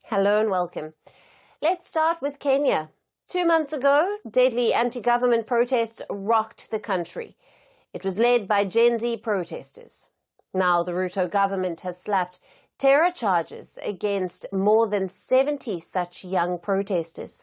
Hello and welcome. Let's start with Kenya. 2 months ago, deadly anti-government protests rocked the country. It was led by Gen Z protesters. Now the Ruto government has slapped terror charges against more than 70 such young protesters.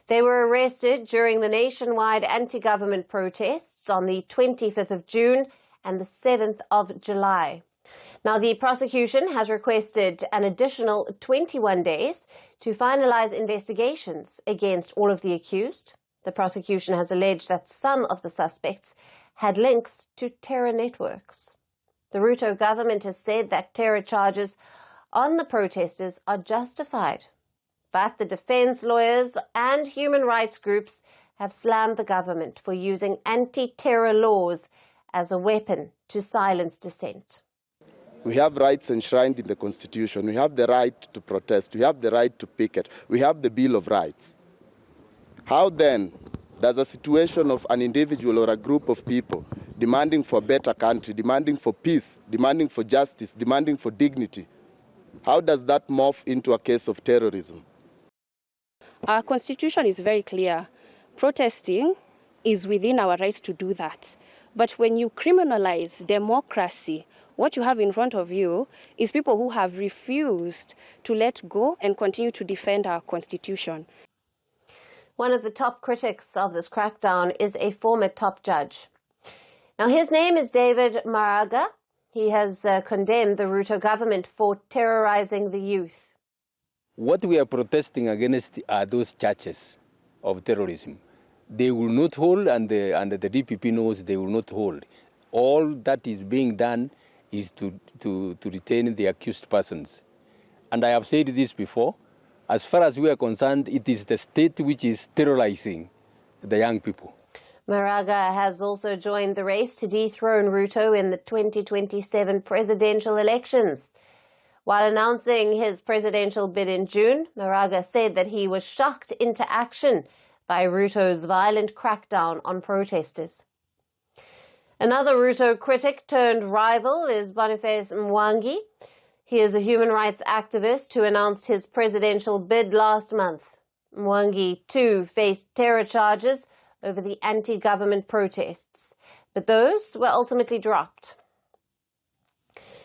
They were arrested during the nationwide anti-government protests on the 25th of June and the 7th of July. Now, the prosecution has requested an additional 21 days to finalise investigations against all of the accused. The prosecution has alleged that some of the suspects had links to terror networks. The Ruto government has said that terror charges on the protesters are justified. But the defence lawyers and human rights groups have slammed the government for using anti-terror laws as a weapon to silence dissent. We have rights enshrined in the Constitution. We have the right to protest. We have the right to picket. We have the Bill of Rights. How then does a situation of an individual or a group of people demanding for a better country, demanding for peace, demanding for justice, demanding for dignity, how does that morph into a case of terrorism? Our Constitution is very clear. Protesting is within our right to do that. But when you criminalize democracy, what you have in front of you is people who have refused to let go and continue to defend our Constitution. One of the top critics of this crackdown is a former top judge. Now, his name is David Maraga. He has condemned the Ruto government for terrorising the youth. What we are protesting against are those charges of terrorism. They will not hold, and the DPP knows they will not hold. All that is being done is to retain the accused persons. And I have said this before, as far as we are concerned, it is the state which is terrorizing the young people. Maraga has also joined the race to dethrone Ruto in the 2027 presidential elections. While announcing his presidential bid in June, Maraga said that he was shocked into action by Ruto's violent crackdown on protesters. Another Ruto critic turned rival is Boniface Mwangi. He is a human rights activist who announced his presidential bid last month. Mwangi, too, faced terror charges over the anti-government protests, but those were ultimately dropped.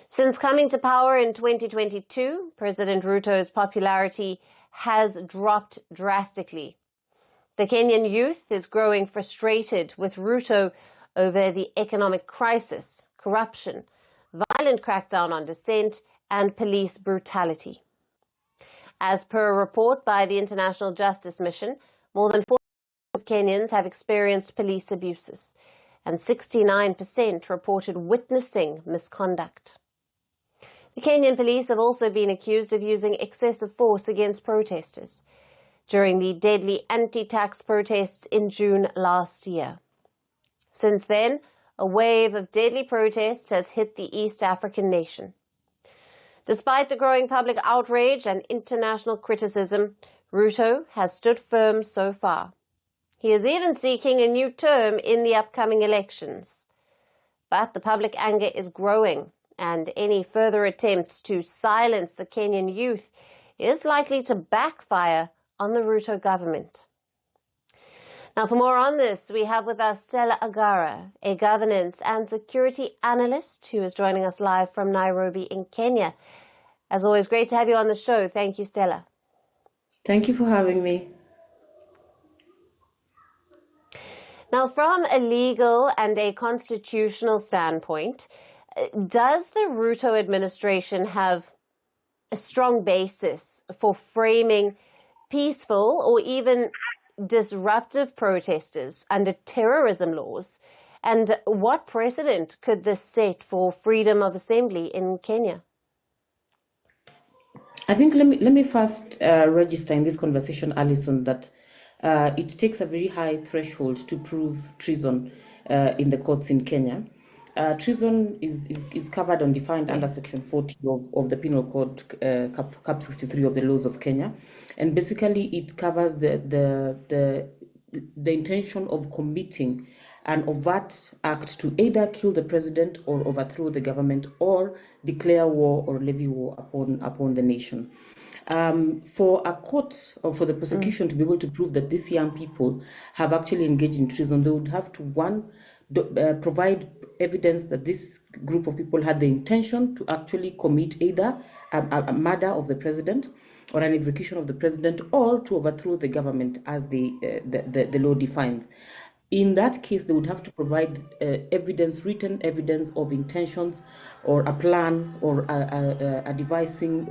Since coming to power in 2022, President Ruto's popularity has dropped drastically. The Kenyan youth is growing frustrated with Ruto over the economic crisis, corruption, violent crackdown on dissent, and police brutality. As per a report by the International Justice Mission, more than 40% of Kenyans have experienced police abuses, and 69% reported witnessing misconduct. The Kenyan police have also been accused of using excessive force against protesters during the deadly anti-tax protests in June last year. Since then, a wave of deadly protests has hit the East African nation. Despite the growing public outrage and international criticism, Ruto has stood firm so far. He is even seeking a new term in the upcoming elections. But the public anger is growing, and any further attempts to silence the Kenyan youth is likely to backfire on the Ruto government. Now, for more on this, we have with us Stella Agara, a governance and security analyst who is joining us live from Nairobi in Kenya. As always, great to have you on the show. Thank you, Stella. Thank you for having me. Now, from a legal and a constitutional standpoint, does the Ruto administration have a strong basis for framing peaceful or even disruptive protesters under terrorism laws? And what precedent could this set for freedom of assembly in Kenya? I think let me first register in this conversation, Alyson, that it takes a very high threshold to prove treason in the courts in Kenya. Treason is covered and defined under Section 40 of the Penal Code, Cap 63 of the laws of Kenya, and basically it covers the intention of committing an overt act to either kill the president or overthrow the government or declare war or levy war upon the nation. For a court or for the prosecution to be able to prove that these young people have actually engaged in treason, they would have to, one, provide evidence that this group of people had the intention to actually commit either a murder of the president or an execution of the president, or to overthrow the government as the law defines. In that case, they would have to provide evidence, written evidence of intentions or a plan or a devising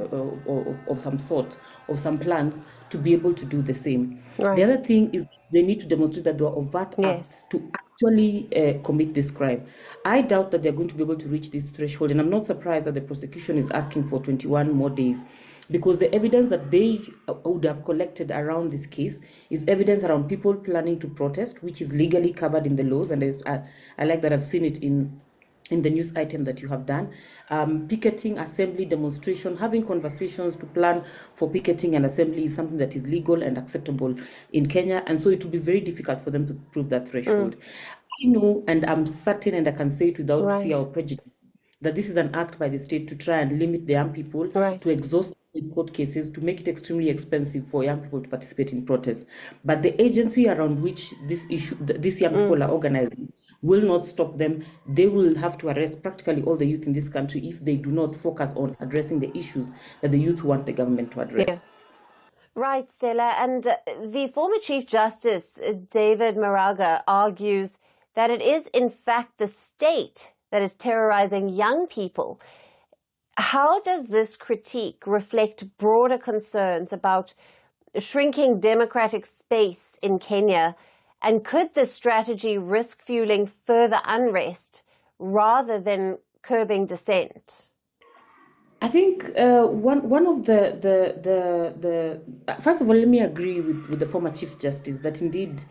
of some sort, of some plans to be able to do the same. Right. The other thing is they need to demonstrate that there are overt acts to actually commit this crime. I doubt that they're going to be able to reach this threshold, and I'm not surprised that the prosecution is asking for 21 more days, because the evidence that they would have collected around this case is evidence around people planning to protest, which is legally covered in the laws, and I like that I've seen it in the news item that you have done. Picketing, assembly, demonstration, having conversations to plan for picketing and assembly is something that is legal and acceptable in Kenya, and so it will be very difficult for them to prove that threshold. I know, and I'm certain, and I can say it without fear or prejudice, that this is an act by the state to try and limit the young people, to exhaust the court cases, to make it extremely expensive for young people to participate in protests. But the agency around which these young people are organizing will not stop them. They will have to arrest practically all the youth in this country if they do not focus on addressing the issues that the youth want the government to address. Right, Stella. And the former Chief Justice, David Maraga, argues that it is in fact the state that is terrorizing young people. How does this critique reflect broader concerns about shrinking democratic space in Kenya? And could this strategy risk fueling further unrest rather than curbing dissent? I think one of the first of all, let me agree with the former Chief Justice that indeed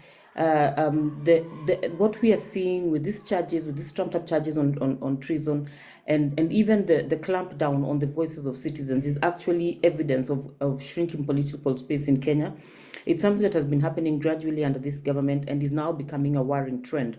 what we are seeing with these charges, with these trumped up charges on treason, and even the clampdown on the voices of citizens is actually evidence of shrinking political space in Kenya. It's something that has been happening gradually under this government and is now becoming a worrying trend.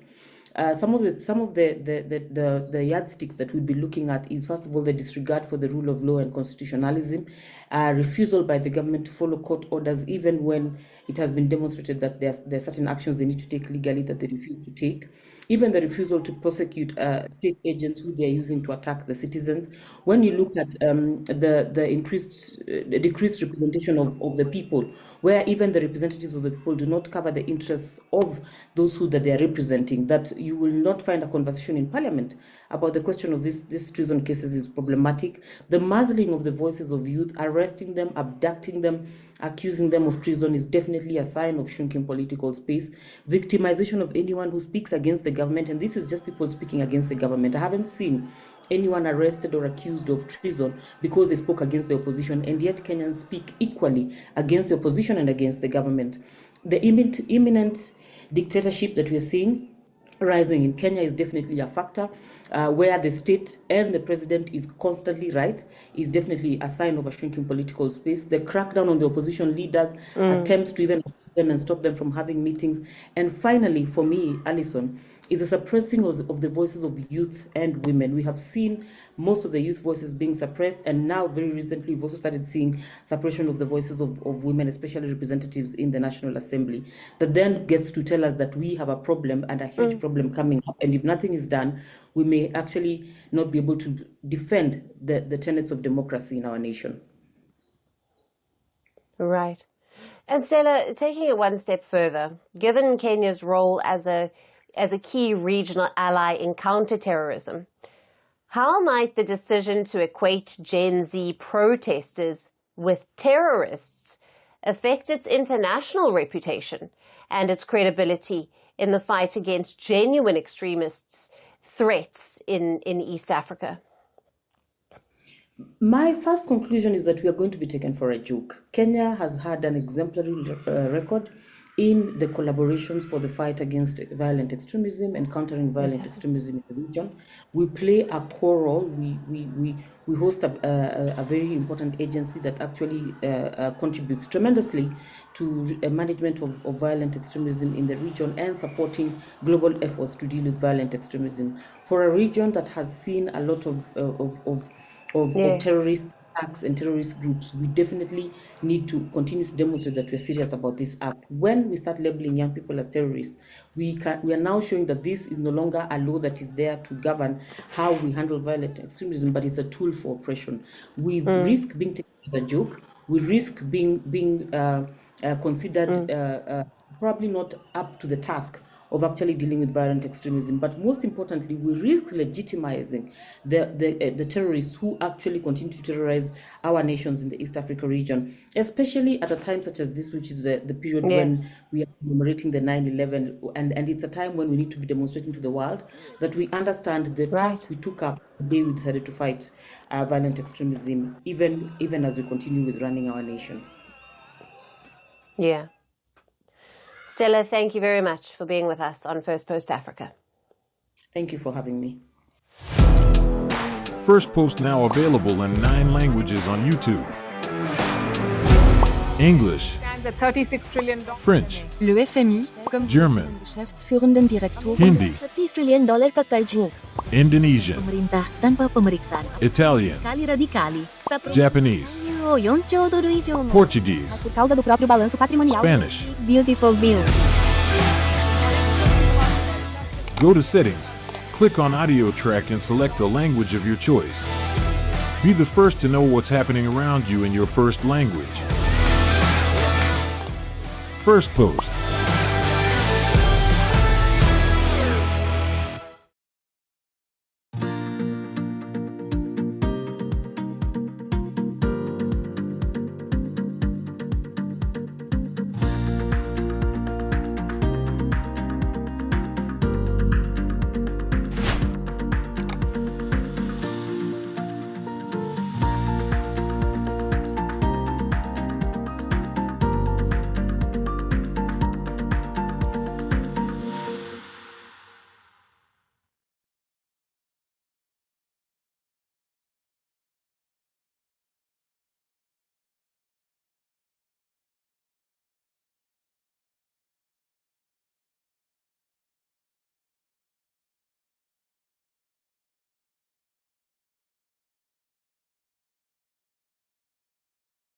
Some of the yardsticks that we'll be looking at is, first of all, the disregard for the rule of law and constitutionalism, refusal by the government to follow court orders, even when it has been demonstrated that there are certain actions they need to take legally that they refuse to take, even the refusal to prosecute state agents who they are using to attack the citizens. When you look at the decreased representation of the people, where even the representatives of the people do not cover the interests of those who that they are representing, that you will not find a conversation in Parliament about the question of these treason cases is problematic. The muzzling of the voices of youth, arresting them, abducting them, accusing them of treason is definitely a sign of shrinking political space. Victimization of anyone who speaks against the government, and this is just people speaking against the government. I haven't seen anyone arrested or accused of treason because they spoke against the opposition, and yet Kenyans speak equally against the opposition and against the government. The imminent dictatorship that we're seeing rising in Kenya is definitely a factor. Where the state and the president is constantly right is definitely a sign of a shrinking political space. The crackdown on the opposition leaders, attempts to even arrest them and stop them from having meetings. And finally, for me, Alyson, is the suppressing of the voices of youth and women. We have seen most of the youth voices being suppressed, and now very recently we've also started seeing suppression of the voices of women, especially representatives in the National Assembly. That then gets to tell us that we have a problem, and a huge problem coming up, and if nothing is done, we may actually not be able to defend the tenets of democracy in our nation. Right. And Stella, taking it one step further, given Kenya's role as a key regional ally in counterterrorism, how might the decision to equate Gen Z protesters with terrorists affect its international reputation and its credibility in the fight against genuine extremists' threats in East Africa? My first conclusion is that we are going to be taken for a joke. Kenya has had an exemplary record in the collaborations for the fight against violent extremism and countering violent extremism in the region. We play a core role. We host a very important agency that actually contributes tremendously to management of violent extremism in the region and supporting global efforts to deal with violent extremism. For a region that has seen a lot of terrorist acts and terrorist groups, we definitely need to continue to demonstrate that we're serious about this act. When we start labeling young people as terrorists, we are now showing that this is no longer a law that is there to govern how we handle violent extremism, but it's a tool for oppression. We risk being taken as a joke. We risk being considered probably not up to the task of actually dealing with violent extremism. But most importantly, we risk legitimizing the terrorists who actually continue to terrorize our nations in the East Africa region, especially at a time such as this, which is the period when we are commemorating the 9/11, and it's a time when we need to be demonstrating to the world that we understand the task we took up the day we decided to fight violent extremism, even as we continue with running our nation. Yeah. Stella, thank you very much for being with us on Firstpost Africa. Thank you for having me. Firstpost now available in 9 languages on YouTube. English, stands at $36 trillion. French, Le FMI, comme German, Geschäftsführenden Direktor, Hindi, $30 trillion kakarjo. Indonesian, Pemerintah tanpa pemeriksaan. Italian, Sekali radikali. Japanese, 4 兆ドル以上も Portuguese, por causa do próprio balanço patrimonial. Spanish. Beautiful bill. Go to Settings, click on Audio Track and select a language of your choice. Be the first to know what's happening around you in your first language. Firstpost.